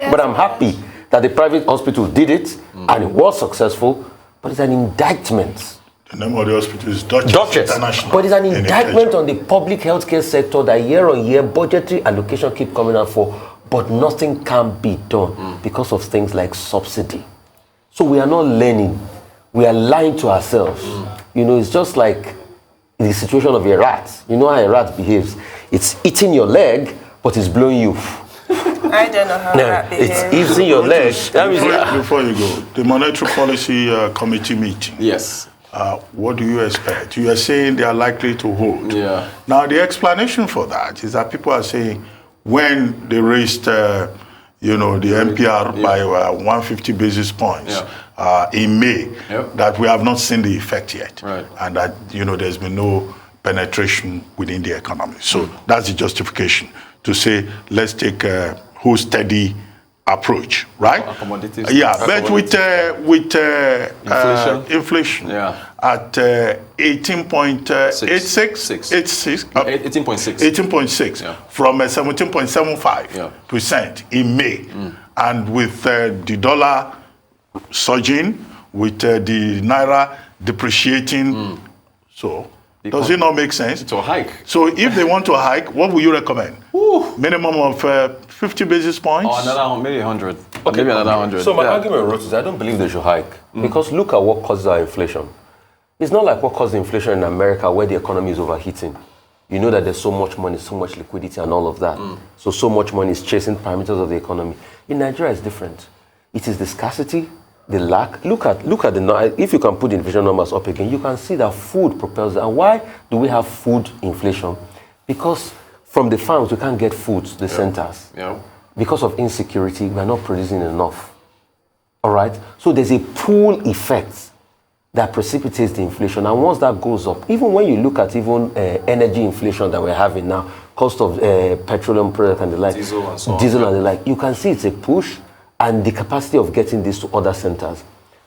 But I'm happy that the private hospital did it and it was successful, but it's an indictment. The name of the hospital is Duchess International. But it's an indictment on the public healthcare sector that year on year budgetary allocation keep coming out for, but nothing can be done because of things like subsidy. So we are not learning. We are lying to ourselves. It's just like the situation of a rat. You know how a rat behaves. It's eating your leg, but it's blowing you. I don't know how that behaves. It's eating your leg. Before you go, the Monetary Policy Committee meeting. Yes. What do you expect? You are saying they are likely to hold. Yeah. Now, the explanation for that is that people are saying when they raised, the MPR by 150 basis points in May, that we have not seen the effect yet. Right. And that, there's been no penetration within the economy. So that's the justification to say, let's take a whole steady approach, right? Commodities. But with inflation at 18.86 from 17.75% in May, and with the dollar surging, with the naira depreciating, does it not make sense? To hike. So if they want to hike, what would you recommend? Minimum of 50 basis points? Another, maybe 100. Okay. Maybe another 100. So my argument, Ruth, is I don't believe they should hike. Because look at what causes our inflation. It's not like what caused inflation in America where the economy is overheating. You know that there's so much money, so much liquidity and all of that. So much money is chasing parameters of the economy. In Nigeria, it's different. It is the scarcity the lack. Look at the, if you can put the inflation numbers up again, you can see that food propels. And why do we have food inflation? Because from the farms, we can't get food to the centers. Yeah. Because of insecurity, we are not producing enough. All right? So there's a pull effect that precipitates the inflation. And once that goes up, even when you look at even energy inflation that we're having now, cost of petroleum product and the like, diesel and so on, and the like, you can see it's a push and the capacity of getting this to other centers.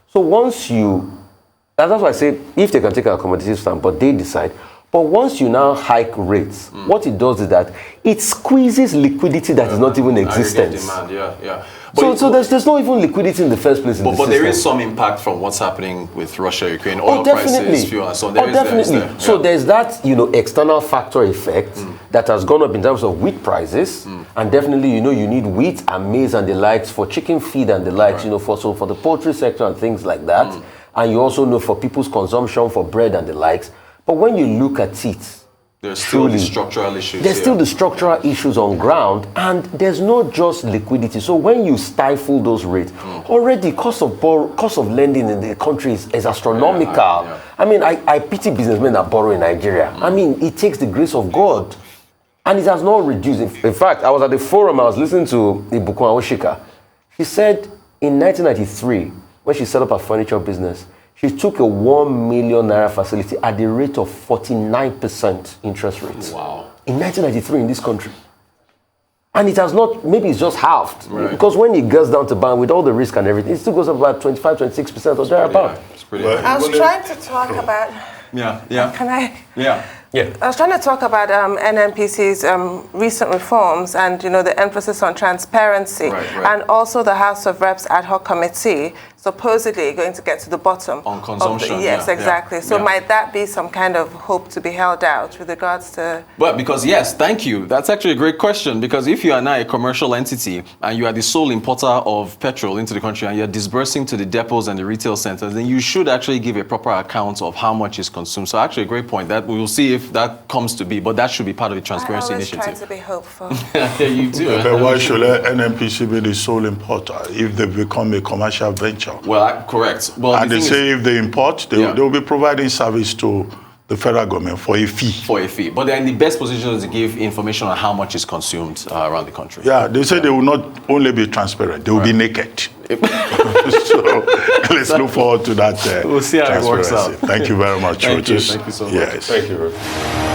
So once you, that's why I say, if they can take a accommodative stand, but they decide. But once you now hike rates, what it does is that it squeezes liquidity that is not even existent. Demand, yeah. So there's no even liquidity in the first place. But there is some impact from what's happening with Russia, Ukraine, oil prices, fuel, and so on. Definitely. So there's that, external factor effect that has gone up in terms of wheat prices, and definitely, you need wheat and maize and the likes for chicken feed and the likes, for the poultry sector and things like that. And you also know for people's consumption for bread and the likes. But when you look at it, there's still the structural issues. There's still the structural issues on ground, and there's not just liquidity. So when you stifle those rates, already cost of lending in the country is astronomical. I mean, I pity businessmen that borrow in Nigeria. I mean, it takes the grace of God, and it has not reduced. In fact, I was at the forum, I was listening to Ibukun Awoshika. She said in 1993, when she set up her furniture business, she took a 1 million naira facility at the rate of 49% interest rates. Wow. In 1993 in this country. And it has not, maybe it's just halved. Right. Because when it goes down to bank with all the risk and everything, it still goes up about 25, 26% or thereabout. It's pretty high. I was trying to talk about... Yeah. Can I? Yeah. I was trying to talk about NNPC's recent reforms and, the emphasis on transparency, and also the House of Reps ad hoc committee supposedly going to get to the bottom on consumption. Yes, exactly. So might that be some kind of hope to be held out with regards to... Well, because yes, thank you. That's actually a great question, because if you are now a commercial entity and you are the sole importer of petrol into the country and you're disbursing to the depots and the retail centers, then you should actually give a proper account of how much is consumed. So actually a great point. That we will see if that comes to be, but that should be part of the transparency initiative. I always try to be hopeful. Yeah, you do. But why should NNPC be the sole importer if they become a commercial venture? Well, correct. Well, and they say if they import, they will be providing service to the federal government for a fee. But they're in the best position to give information on how much is consumed around the country. Yeah, they say they will not only be transparent, they will be naked. So let's look forward to that. We'll see how it works out. Thank you very much, Thank you. Roches. Thank you so much. Yes. Thank you.